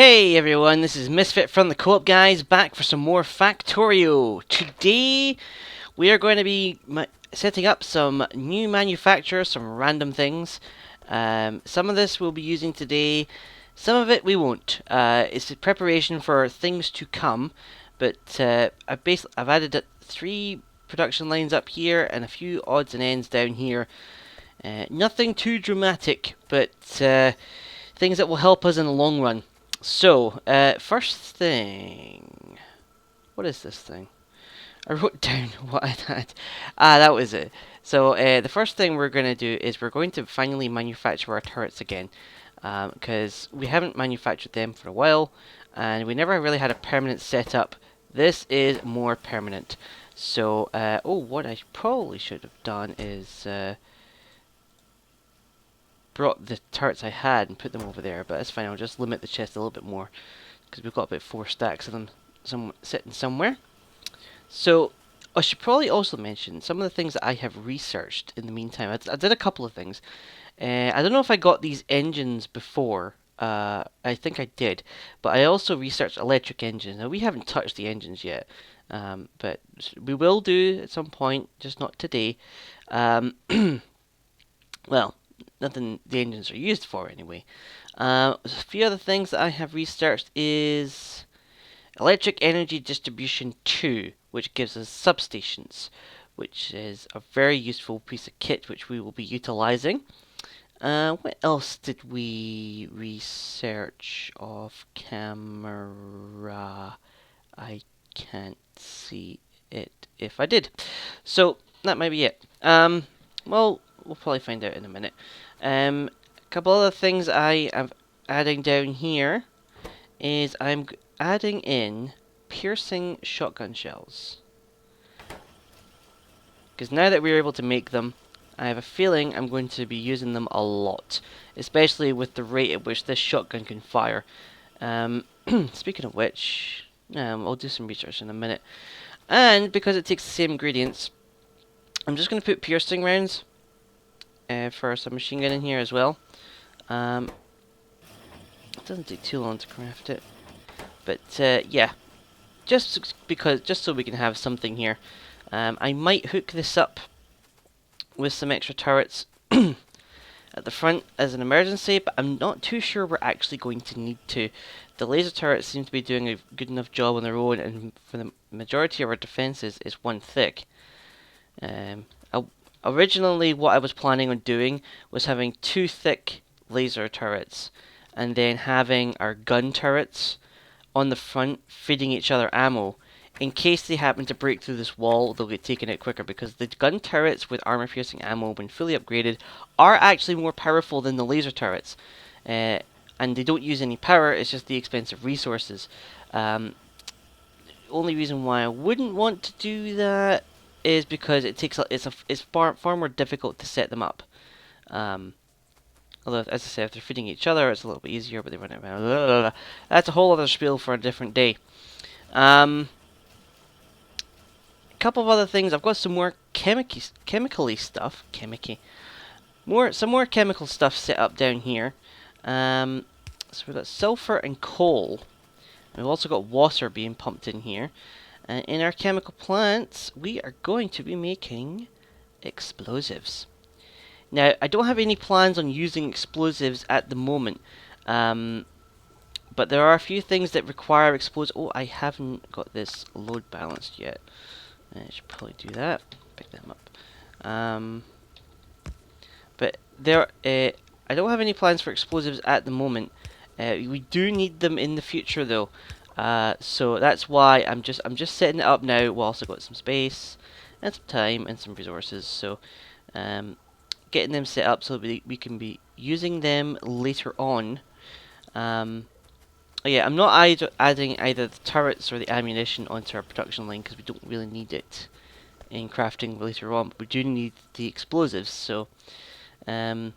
Hey everyone, this is Misfit from the Coop guys, back for some more Factorio. Today we are going to be setting up some new manufacture, some random things. Some of this we'll be using today, some of it we won't. It's a preparation for things to come, but I've added 3 production lines up here and a few odds and ends down here. Nothing too dramatic, but things that will help us in the long run. So, first thing. What is this thing? I wrote down what I had. That was it. So, the first thing we're going to do is we're going to finally manufacture our turrets again. Because we haven't manufactured them for a while, and we never really had a permanent setup. This is more permanent. So, what I probably should have done is brought the turrets I had and put them over there, but that's fine. I'll just limit the chest a little bit more because we've got about 4 stacks of them sitting somewhere. So I should probably also mention some of the things that I have researched in the meantime. I did a couple of things. I don't know if I got these engines before. I think I did, but I also researched electric engines. Now we haven't touched the engines yet, but we will do at some point, just not today. Well, nothing the engines are used for anyway. A few other things that I have researched is electric energy distribution 2, which gives us substations, which is a very useful piece of kit which we will be utilizing. What else did we research off camera? I can't see it if I did. So that might be it. Well, we'll probably find out in a minute. A couple other things I am adding down here is I'm adding in piercing shotgun shells. Because now that we're able to make them, I have a feeling I'm going to be using them a lot. Especially with the rate at which this shotgun can fire. Speaking of which, I'll do some research in a minute. And because it takes the same ingredients, I'm just going to put piercing rounds for some machine gun in here as well. It doesn't take too long to craft it, but yeah, just so we can have something here. I might hook this up with some extra turrets at the front as an emergency, but I'm not too sure we're actually going to need to. The laser turrets seem to be doing a good enough job on their own, and for the majority of our defenses is 1 thick. Originally, what I was planning on doing was having 2 thick laser turrets, and then having our gun turrets on the front feeding each other ammo. In case they happen to break through this wall, they'll get taken out quicker, because the gun turrets with armor-piercing ammo, when fully upgraded, are actually more powerful than the laser turrets. And they don't use any power, it's just the expensive resources. The only reason why I wouldn't want to do that is because it's far more difficult to set them up. Although, as I said, if they're feeding each other, it's a little bit easier, but they run around. That's a whole other spiel for a different day. A couple of other things. I've got some more chemically stuff. Some more chemical stuff set up down here. So we've got sulfur and coal. We've also got water being pumped in here. And in our chemical plants, we are going to be making explosives. Now, I don't have any plans on using explosives at the moment. But there are a few things that require explosives. Oh, I haven't got this load balanced yet. I should probably do that. Pick them up. But I don't have any plans for explosives at the moment. We do need them in the future, though. So that's why I'm just setting it up now, whilst I've got some space and some time and some resources. So getting them set up so that we can be using them later on. Yeah, I'm not adding either the turrets or the ammunition onto our production line because we don't really need it in crafting later on. But we do need the explosives. So if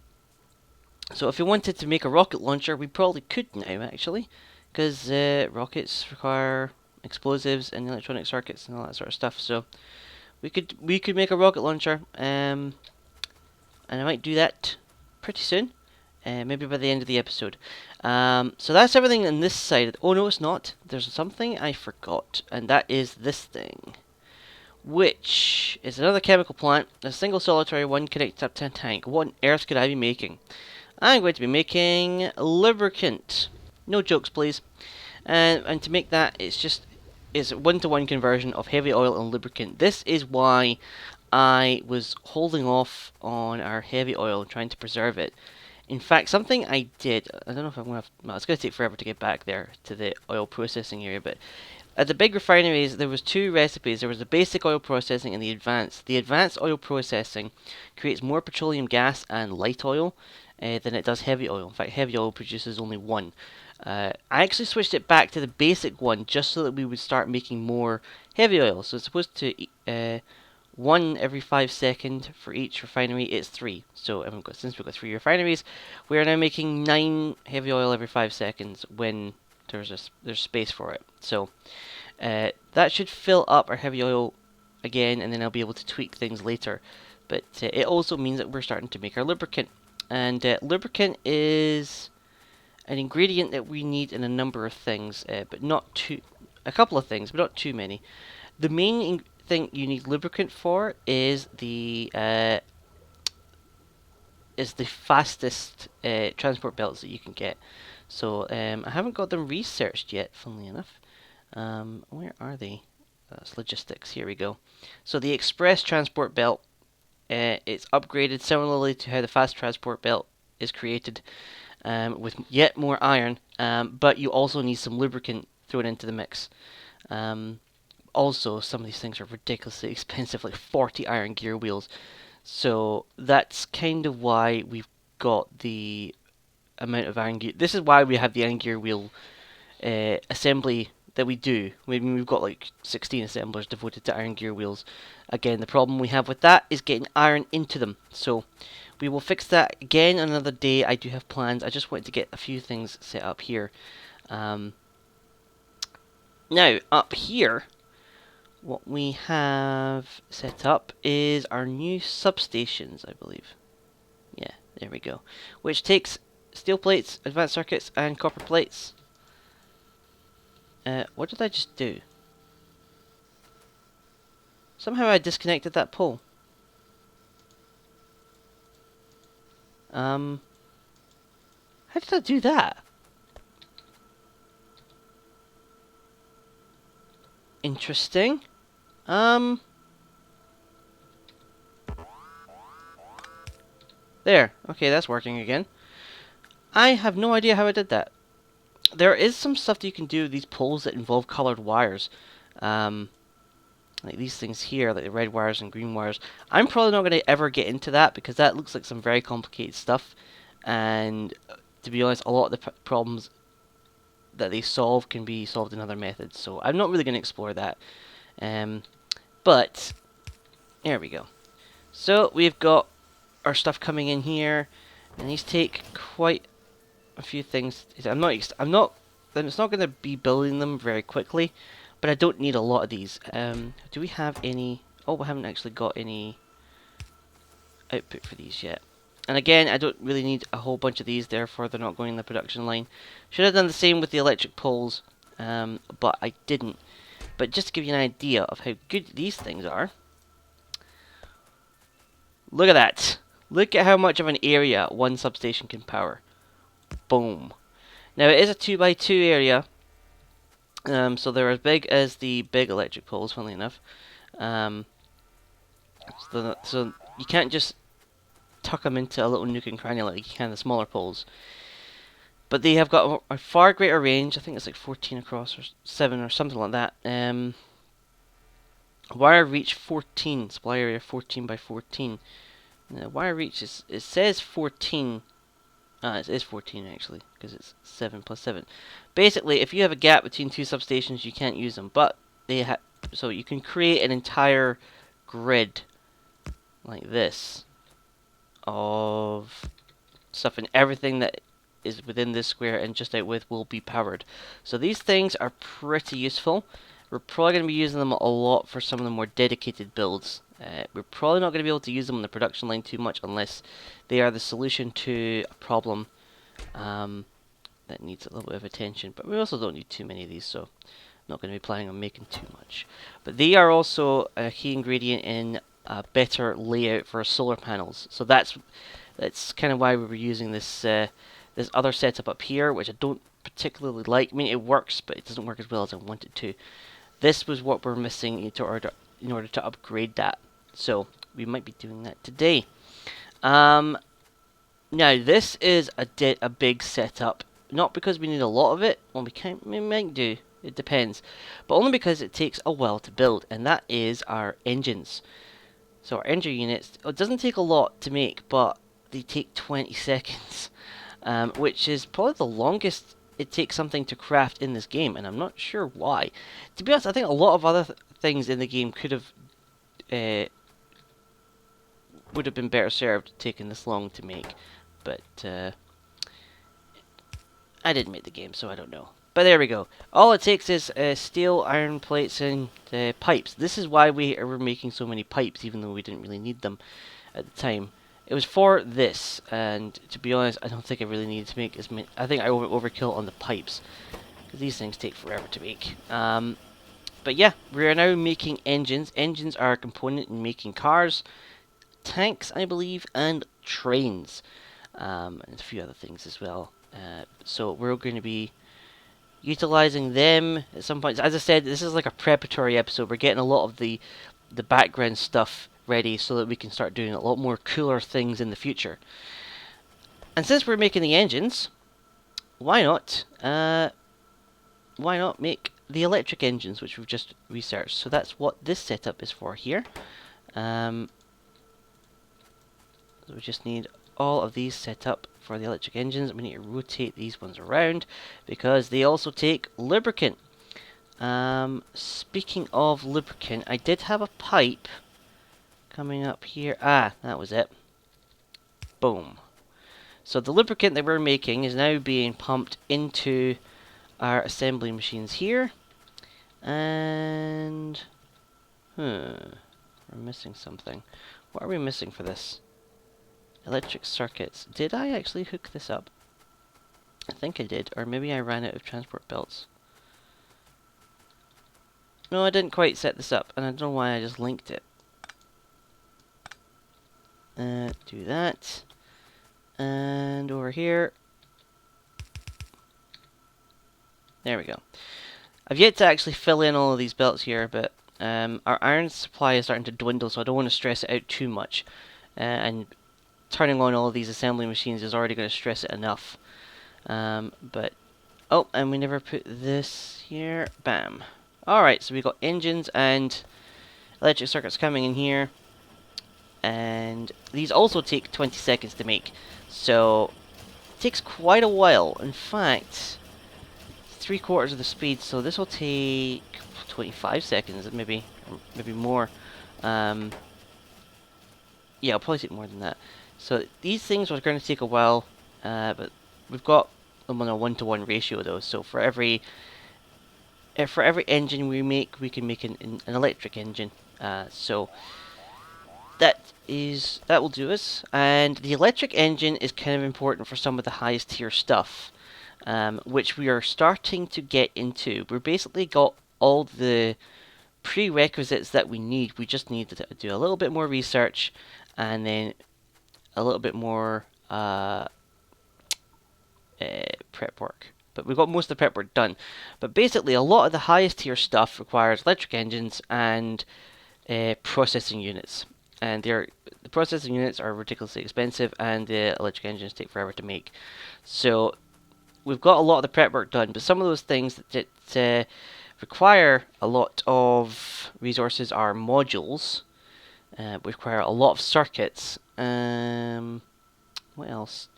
we wanted to make a rocket launcher, we probably could now, actually, because rockets require explosives and electronic circuits and all that sort of stuff. So we could make a rocket launcher, and I might do that pretty soon. maybe by the end of the episode. So that's everything on this side. Oh no, it's not. There's something I forgot, and that is this thing, which is another chemical plant, a single solitary one connected up to a tank. What on earth could I be making? I'm going to be making lubricant. No jokes, please. And to make that, it's a one-to-one conversion of heavy oil and lubricant. This is why I was holding off on our heavy oil, trying to preserve it. In fact, something I did, I don't know if I'm going to well, it's going to take forever to get back there to the oil processing area, but at the big refineries, there was two recipes. There was the basic oil processing and the advanced. The advanced oil processing creates more petroleum gas and light oil than it does heavy oil. In fact, heavy oil produces only one. I actually switched it back to the basic one just so that we would start making more heavy oil. So it's supposed to one every 5 seconds for each refinery. It's 3. So since we've got 3 refineries, we are now making 9 heavy oil every 5 seconds when there's space for it. So that should fill up our heavy oil again, and then I'll be able to tweak things later. But it also means that we're starting to make our lubricant. And lubricant is an ingredient that we need in a number of things, but not too. A couple of things, but not too many. The main thing you need lubricant for is the fastest transport belts that you can get. So I haven't got them researched yet, funnily enough. Where are they? That's logistics. Here we go. So the express transport belt, it's upgraded similarly to how the fast transport belt is created, with yet more iron, but you also need some lubricant thrown into the mix. Also, some of these things are ridiculously expensive, like 40 iron gear wheels. So that's kind of why we've got the amount of iron gear. This is why we have the iron gear wheel assembly that we do. We've got like 16 assemblers devoted to iron gear wheels. Again, the problem we have with that is getting iron into them. So we will fix that again another day. I do have plans. I just wanted to get a few things set up here. Now, up here, what we have set up is our new substations, I believe. Yeah, there we go. Which takes steel plates, advanced circuits, and copper plates. What did I just do? Somehow I disconnected that pole. How did I do that? Interesting. There. Okay, that's working again. I have no idea how I did that. There is some stuff that you can do with these poles that involve colored wires. Like these things here, like the red wires and green wires. I'm probably not going to ever get into that because that looks like some very complicated stuff. And to be honest, a lot of the problems that they solve can be solved in other methods. So I'm not really going to explore that. But there we go. So we've got our stuff coming in here, and these take quite a few things. It's not going to be building them very quickly, but I don't need a lot of these. Do we have any? Oh, we haven't actually got any output for these yet. And again, I don't really need a whole bunch of these, therefore they're not going in the production line. Should have done the same with the electric poles, but I didn't. But just to give you an idea of how good these things are, look at that. Look at how much of an area one substation can power. Boom. Now it is a 2x2 area, so they're as big as the big electric poles, funnily enough. So you can't just tuck them into a little nook and cranny like you can the smaller poles. But they have got a far greater range. I think it's like 14 across or 7 or something like that. Wire reach 14, supply area 14 by 14. Now, wire reach it says 14. It is 14 actually, because it's 7 plus 7. Basically, if you have a gap between two substations, you can't use them. But so you can create an entire grid like this of stuff, and everything that is within this square and just out with will be powered. So these things are pretty useful. We're probably going to be using them a lot for some of the more dedicated builds. We're probably not going to be able to use them on the production line too much unless they are the solution to a problem that needs a little bit of attention, but we also don't need too many of these, so I'm not going to be planning on making too much. But they are also a key ingredient in a better layout for solar panels. So that's kind of why we were using this other setup up here, which I don't particularly like. I mean, it works, but it doesn't work as well as I want it to. This was what we're missing in order to upgrade that. So we might be doing that today. Now this is a big setup, not because we need a lot of it. Well, we might do. It depends, but only because it takes a while to build, and that is our engines. So our engine units, it doesn't take a lot to make, but they take 20 seconds, which is probably the longest it takes something to craft in this game, and I'm not sure why. To be honest, I think a lot of other things in the game could have would have been better served taking this long to make, but I didn't make the game, so I don't know. But there we go. All it takes is steel, iron plates, and pipes. This is why we were making so many pipes, even though we didn't really need them at the time. It was for this, and to be honest, I don't think I really needed to make as many. I think I overkill on the pipes, because these things take forever to make. But yeah, we are now making engines. Engines are a component in making cars, tanks, I believe, and trains, and a few other things as well. So we're going to be utilizing them at some point. As I said, this is like a preparatory episode. We're getting a lot of the background stuff ready so that we can start doing a lot more cooler things in the future. And since we're making the engines, why not make the electric engines, which we've just researched. So that's what this setup is for here. So we just need all of these set up for the electric engines. We need to rotate these ones around because they also take lubricant. Speaking of lubricant, I did have a pipe coming up here. Ah, that was it. Boom. So the lubricant that we're making is now being pumped into our assembly machines here. And we're missing something. What are we missing for this? Electric circuits. Did I actually hook this up? I think I did, or maybe I ran out of transport belts. No, I didn't quite set this up, and I don't know why I just linked it. Do that. And over here. There we go. I've yet to actually fill in all of these belts here, but our iron supply is starting to dwindle, so I don't want to stress it out too much. And turning on all of these assembly machines is already going to stress it enough. But oh, and we never put this here. Bam. Alright, so we got engines and electric circuits coming in here. And these also take 20 seconds to make. So it takes quite a while. In fact, 3/4 of the speed, so this will take 25 seconds, maybe more. Yeah, it'll probably take more than that. So these things are going to take a while, but we've got them on a 1-to-1 ratio though. So for every engine we make, we can make an electric engine. So that will do us. And the electric engine is kind of important for some of the highest tier stuff, which we are starting to get into. We've basically got all the prerequisites that we need. We just need to do a little bit more research, and then a little bit more prep work. But we've got most of the prep work done. But basically, a lot of the highest tier stuff requires electric engines and processing units. And the processing units are ridiculously expensive, and the electric engines take forever to make. So we've got a lot of the prep work done, but some of those things that require a lot of resources are modules. We require a lot of circuits. What else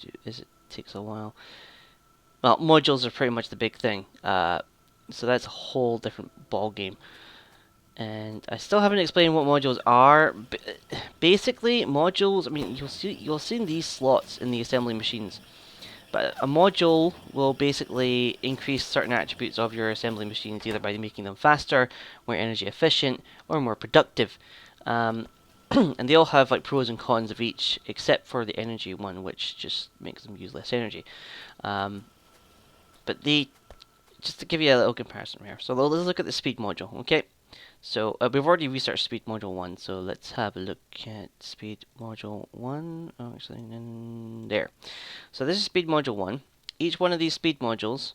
takes a while? Well, modules are pretty much the big thing. So that's a whole different ball game. And I still haven't explained what modules are. Basically, modules, I mean, you'll see these slots in the assembly machines. But a module will basically increase certain attributes of your assembly machines, either by making them faster, more energy efficient, or more productive. And they all have like pros and cons of each, except for the energy one, which just makes them use less energy. Um, but the just to give you a little comparison here. So let's look at the speed module. Okay. So we've already researched speed module 1, so let's have a look at speed module 1. Oh, actually, there. So this is speed module 1. Each one of these speed modules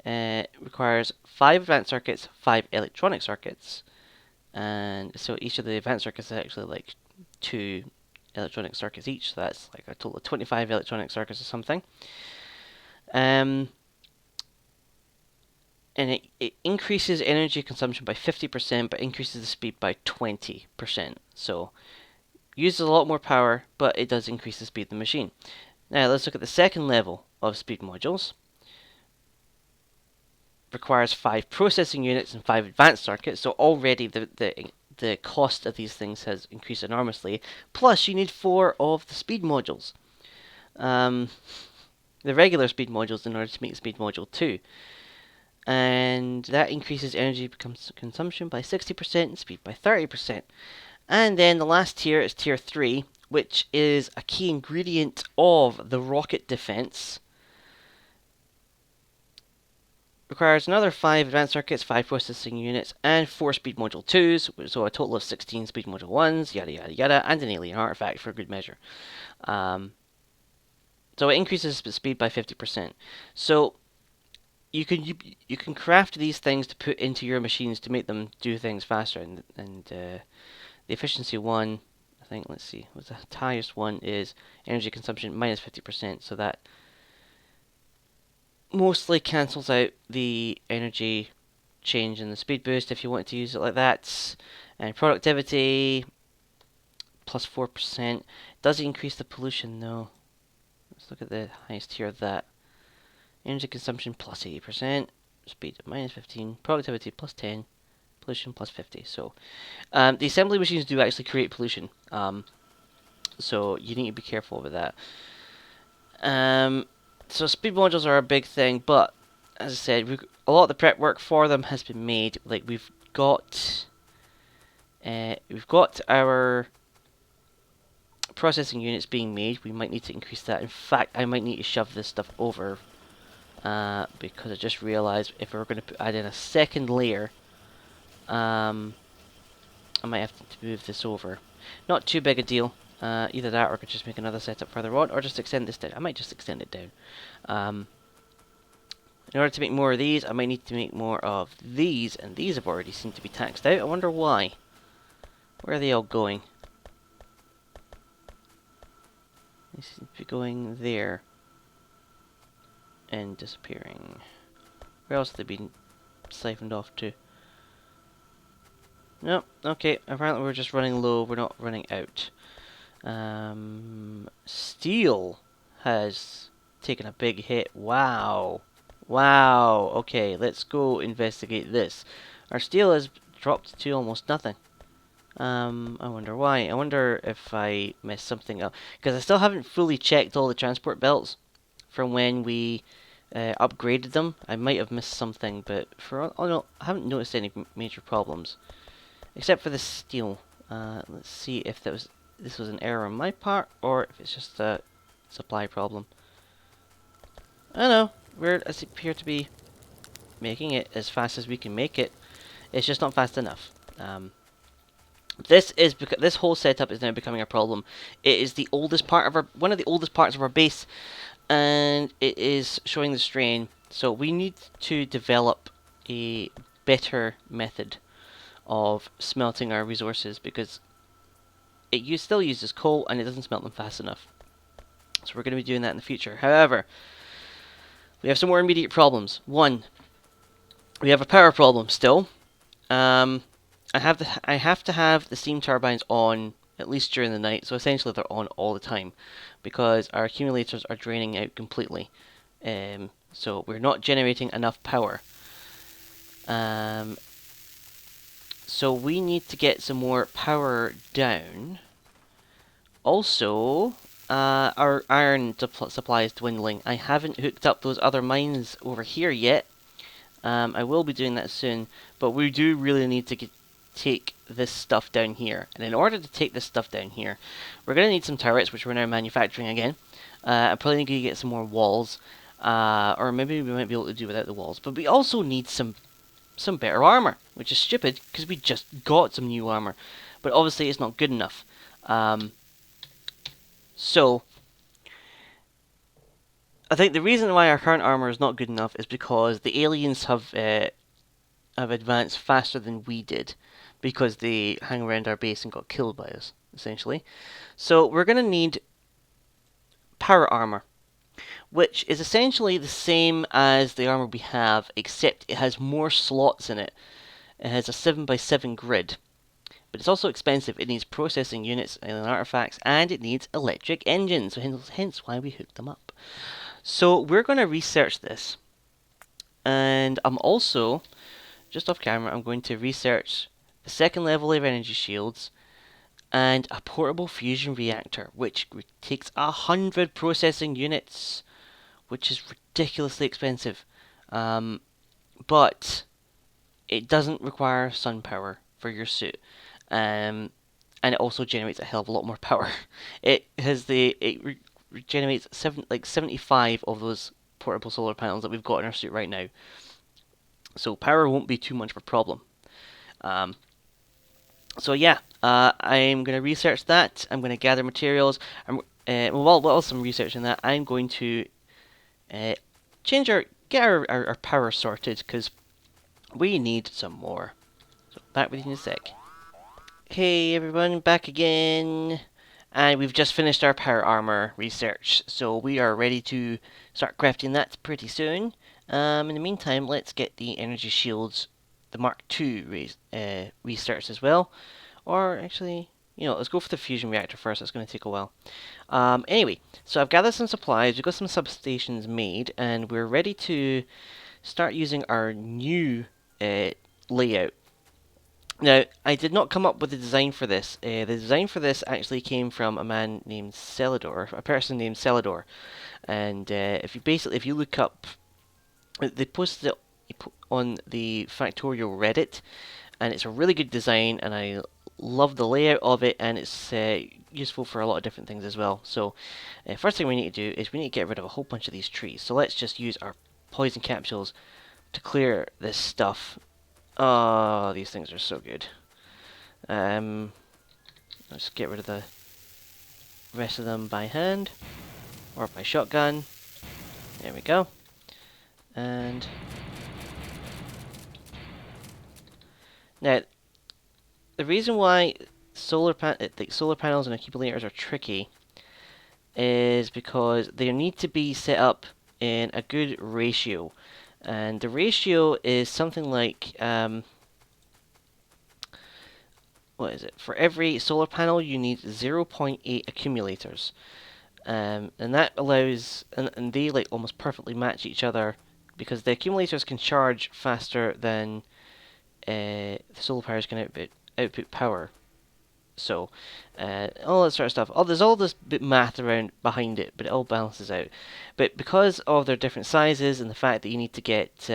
requires 5 advanced circuits, 5 electronic circuits, and so each of the advanced circuits is actually like 2 electronic circuits each, so that's like a total of 25 electronic circuits or something. And it increases energy consumption by 50%, but increases the speed by 20%. So uses a lot more power, but it does increase the speed of the machine. Now let's look at the second level of speed modules. Requires 5 processing units and 5 advanced circuits, so already the cost of these things has increased enormously. Plus, you need 4 of the speed modules. The regular speed modules in order to meet speed module 2. And that increases energy consumption by 60% and speed by 30%. And then the last tier is tier 3, which is a key ingredient of the rocket defense. Requires another 5 advanced circuits, 5 processing units, and 4 speed module 2s, so a total of 16 speed module 1s, yada yada yada, and an alien artifact for good measure. So it increases the speed by 50%. So you can craft these things to put into your machines to make them do things faster, and the efficiency one, I think, let's see, what's the highest one is energy consumption minus 50%, so that mostly cancels out the energy change in the speed boost if you want to use it like that. And productivity plus 4%. Does it increase the pollution? No. Let's look at the highest tier of that. Energy consumption plus 80%, speed minus 15, productivity plus 10, pollution plus 50. So the assembly machines do actually create pollution. So you need to be careful with that. So speed modules are a big thing, but as I said, a lot of the prep work for them has been made. Like we've got our processing units being made. We might need to increase that. In fact, I might need to shove this stuff over because I just realized if we're going to add in a second layer, I might have to move this over. Not too big a deal. Either that, or I could just make another setup further on, or just extend this down. I might just extend it down. In order to make more of these, I might need to make more of these, and these have already seemed to be taxed out. I wonder why. Where are they all going? They seem to be going there and disappearing. Where else have they been siphoned off to? No, okay, apparently we're just running low, we're not running out. Steel has taken a big hit. Wow. Wow. Okay, let's go investigate this. Our steel has dropped to almost nothing. I wonder why. I wonder if I messed something up. Because I still haven't fully checked all the transport belts from when we upgraded them. I might have missed something, but no, I haven't noticed any major problems. Except for the steel. Let's see if this was an error on my part, or if it's just a supply problem. I don't know. We appear to be making it as fast as we can make it. It's just not fast enough. This whole setup is now becoming a problem. It is the oldest part of one of the oldest parts of our base, and it is showing the strain. So we need to develop a better method of smelting our resources, because it still uses coal and it doesn't smelt them fast enough. So we're going to be doing that in the future. However, we have some more immediate problems. One, we have a power problem still. I have to have the steam turbines on at least during the night, so essentially they're on all the time, because our accumulators are draining out completely. So we're not generating enough power. So we need to get some more power down. Also, our iron supply is dwindling. I haven't hooked up those other mines over here yet. I will be doing that soon, but we do really need to take this stuff down here. And in order to take this stuff down here, we're going to need some turrets, which we're now manufacturing again. I'm probably going to get some more walls, or maybe we might be able to do without the walls. But we also need some better armor, which is stupid because we just got some new armor. But obviously it's not good enough. So I think the reason why our current armor is not good enough is because the aliens have advanced faster than we did, because they hung around our base and got killed by us, essentially. So we're going to need power armor, which is essentially the same as the armor we have, except it has more slots in it. It has a 7x7 grid. But it's also expensive. It needs processing units, alien artifacts, and it needs electric engines, so hence why we hooked them up. So we're going to research this. And I'm also, just off camera, I'm going to research the second level of energy shields and a portable fusion reactor, which takes 100 processing units, which is ridiculously expensive. But it doesn't require sun power for your suit. And it also generates a hell of a lot more power. It generates 75 of those portable solar panels that we've got in our suit right now. So power won't be too much of a problem. So yeah, I'm going to research that. I'm going to gather materials. While I'm researching that, I'm going to get our power sorted, because we need some more. So back with you in a sec. Hey everyone, back again. And we've just finished our power armor research, so we are ready to start crafting that pretty soon. In the meantime, let's get the energy shields, the Mark II researched as well. Or actually, let's go for the fusion reactor first. It's going to take a while. Anyway, so I've gathered some supplies. We've got some substations made, and we're ready to start using our new layout. Now, I did not come up with the design for this. The design for this actually came from a man named Celador, a person named Celador. And if you look up, they posted it on the Factorio Reddit, and it's a really good design, and I love the layout of it, and it's useful for a lot of different things as well. So, first thing we need to do is we need to get rid of a whole bunch of these trees. So let's just use our poison capsules to clear this stuff. Oh, these things are so good. Let's get rid of the rest of them by hand or by shotgun. There we go. And now, the reason why solar panels and accumulators are tricky is because they need to be set up in a good ratio. And the ratio is something like, what is it? For every solar panel, you need 0.8 accumulators. And that allows, and they almost perfectly match each other, because the accumulators can charge faster than the solar panels can output power. So, all that sort of stuff. There's all this bit math around behind it, but it all balances out. But because of their different sizes and the fact that you need to get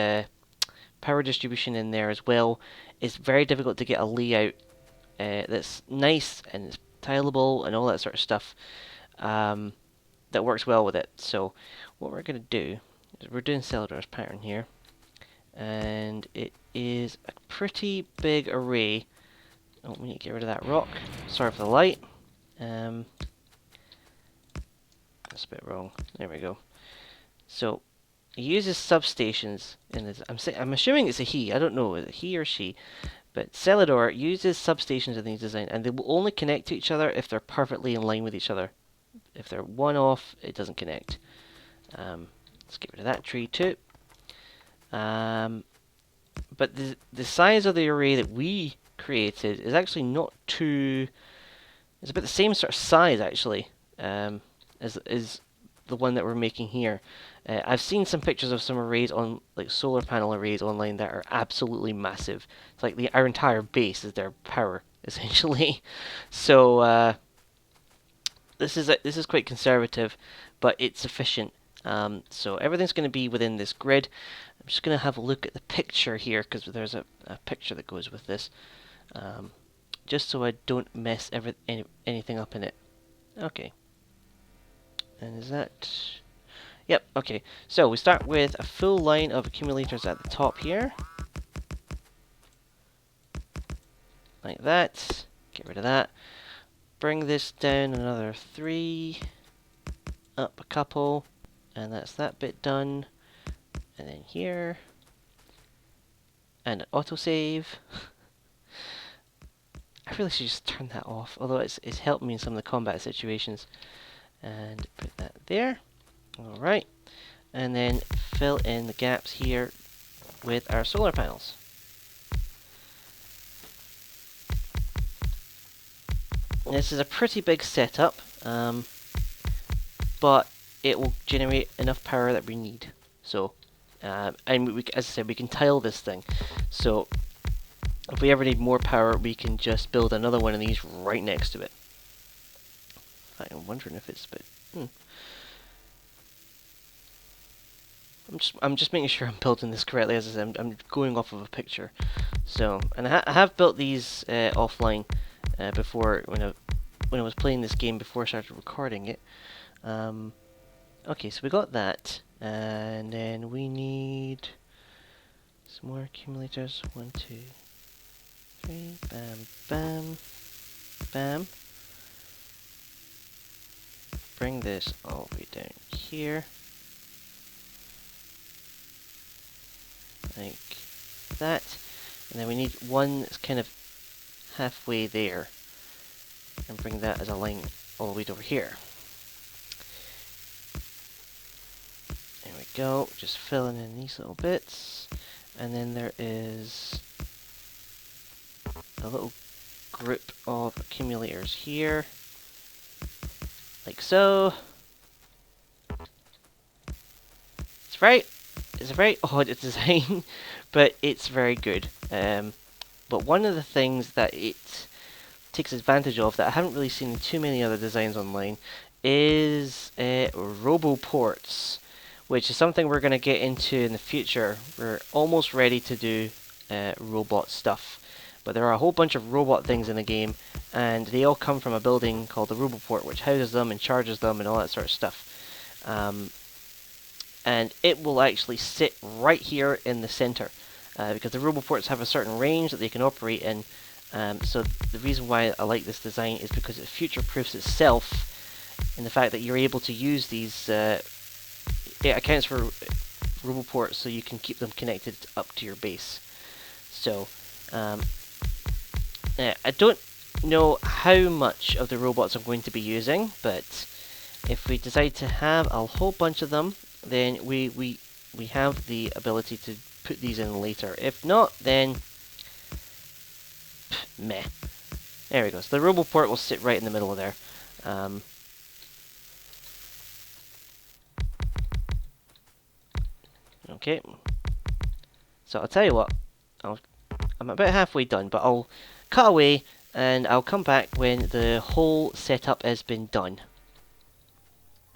power distribution in there as well, it's very difficult to get a layout that's nice and it's tileable and all that sort of stuff that works well with it. So, what we're going to do is we're doing Celador's pattern here, and it is a pretty big array. Oh, we need to get rid of that rock. Sorry for the light. That's a bit wrong. There we go. So, he uses substations in this. I'm assuming it's a he. I don't know, is it he or she? But Celador uses substations in these designs, and they will only connect to each other if they're perfectly in line with each other. If they're one off, it doesn't connect. Let's get rid of that tree too. But the size of the array that we created is actually not too. It's about the same sort of size actually as the one that we're making here. I've seen some pictures of some arrays on solar panel arrays online that are absolutely massive. It's like our entire base is their power essentially. So this is quite conservative, but it's efficient. So everything's going to be within this grid. I'm just going to have a look at the picture here, because there's a picture that goes with this. um, just so I don't mess anything up in it. Okay, and is that... Yep, okay. So we start with a full line of accumulators at the top here. Like that. Get rid of that. Bring this down another 3. Up a couple. And that's that bit done. And then here. And an autosave. I really should just turn that off, although it's helped me in some of the combat situations. And put that there. Alright. And then fill in the gaps here with our solar panels. This is a pretty big setup, but it will generate enough power that we need. So, and as I said, we can tile this thing. So, if we ever need more power, we can just build another one of these right next to it. I'm wondering if it's a bit... I'm just making sure I'm building this correctly. As I said, I'm going off of a picture. So, and I have built these offline before when I was playing this game before I started recording it. Okay, so we got that, and then we need some more accumulators. 1, 2, 3. Bam, bam, bam. Bring this all the way down here. Like that. And then we need one that's kind of halfway there. And bring that as a line all the way over here. There we go. Just filling in these little bits. And then there is a little group of accumulators here. Like so. It's a very odd design, but it's very good. But one of the things that it takes advantage of that I haven't really seen in too many other designs online is roboports, which is something we're going to get into in the future. We're almost ready to do robot stuff, but there are a whole bunch of robot things in the game, and they all come from a building called the roboport, which houses them and charges them and all that sort of stuff. And it will actually sit right here in the center, because the roboports have a certain range that they can operate in. So the reason why I like this design is because it future-proofs itself in the fact that you're able to use these. It accounts for roboports, so you can keep them connected up to your base. So I don't know how much of the robots I'm going to be using, but if we decide to have a whole bunch of them, then we have the ability to put these in later. If not, then meh. There we go. So the roboport will sit right in the middle of there. Okay. So I'll tell you what. I'm about halfway done, but I'll cut away and I'll come back when the whole setup has been done.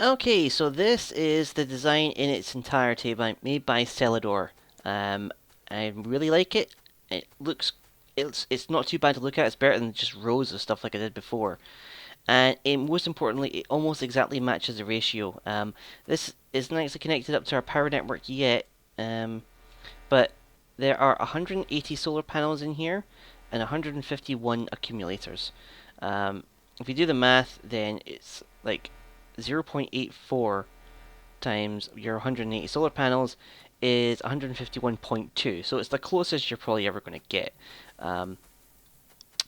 Okay, so this is the design in its entirety made by Celador. I really like it. It looks, it's not too bad to look at. It's better than just rows of stuff like I did before. And most importantly, it almost exactly matches the ratio. This isn't actually connected up to our power network yet, but there are 180 solar panels in here and 151 accumulators. If you do the math, then it's like 0.84 times your 180 solar panels is 151.2, so it's the closest you're probably ever going to get. And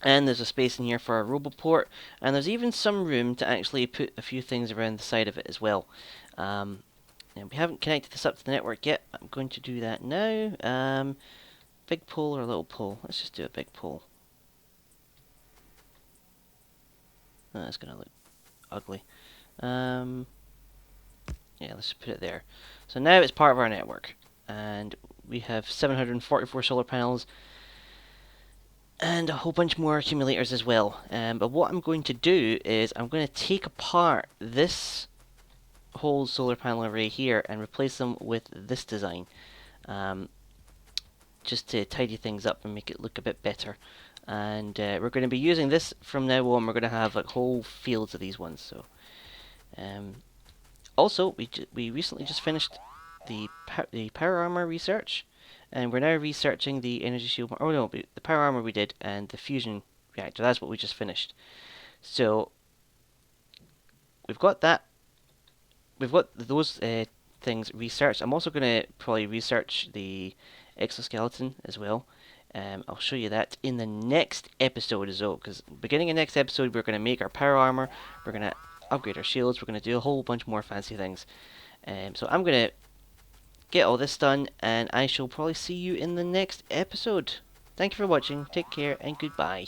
there's a space in here for a roboport, and there's even some room to actually put a few things around the side of it as well. And we haven't connected this up to the network yet. I'm going to do that now. Big pole or little pole? Let's just do a big pole. Oh, that's going to look ugly. Yeah, let's put it there. So now it's part of our network, and we have 744 solar panels and a whole bunch more accumulators as well. But what I'm going to do is I'm going to take apart this whole solar panel array here and replace them with this design, just to tidy things up and make it look a bit better. and we're going to be using this from now on. We're going to have like whole fields of these ones. So, also we recently just finished the power armor research, and we're now researching the energy shield. Oh no, the power armor we did, and the fusion reactor. That's what we just finished. So we've got that. We've got those things researched. I'm also going to probably research the exoskeleton as well. I'll show you that in the next episode as well, because beginning of next episode we're going to make our power armor, we're going to upgrade our shields, we're going to do a whole bunch more fancy things. So I'm going to get all this done, and I shall probably see you in the next episode. Thank you for watching, take care, and goodbye.